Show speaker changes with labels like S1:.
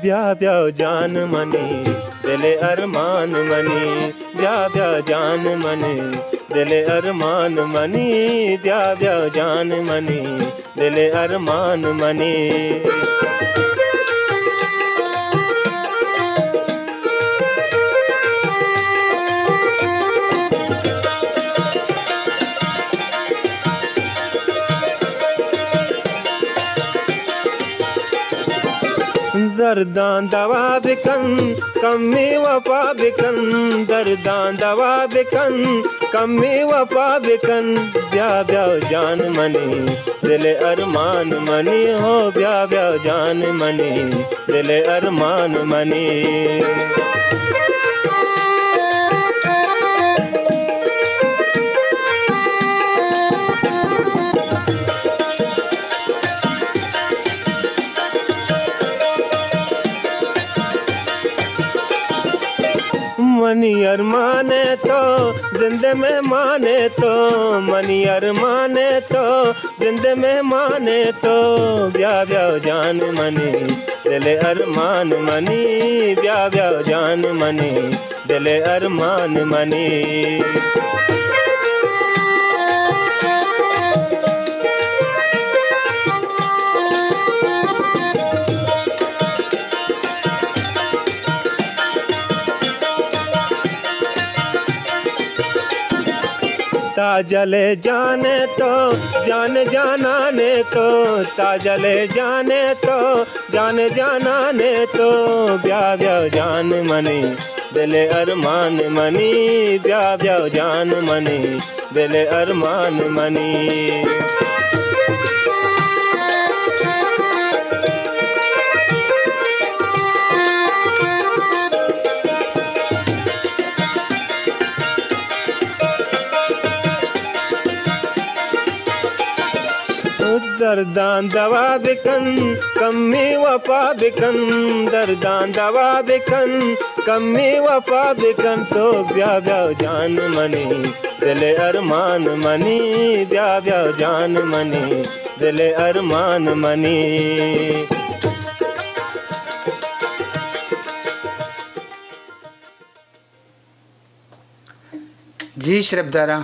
S1: ब्याह ब्याह जान मनी दिले अरमान मनी ब्याह ब्याह जान मनी दिले अरमान मनी ब्याह ब्याह जान मनी दिले अरमान मनी दर्दां दवा बिकन कमी वफा बिकन दर्दां दवा बिकन कमी वफा बिकन ब्याह ब्याह जान मनी दिले अरमान मनी हो ब्याह ब्याह जान मनी दिले अरमान मनी मनी अरमाने तो जिंदे में माने तो मनी अरमाने तो जिंदे में माने तो ब्याह ब्याह जान मनी दिले अरमान मनी ब्याह ब्याह जान मनी दिले अरमान मनी ताजले जाने तो जान जानाने तो ताजले जाने तो जान जानाने तो ब्याह ब्याह जान मनी दिले अरमान मनी ब्याह ब्याह जान मनी दिले अरमान मनी दर्दां दवा बिकन कमी वफा बिकन दर्दां दवा बिकन कमी वफा बिकन तो ब्याह ब्याह जान मनी दिले अरमान मनी ब्याह ब्याह जान मनी दिले अरमान मनी
S2: जी श्रद्धारा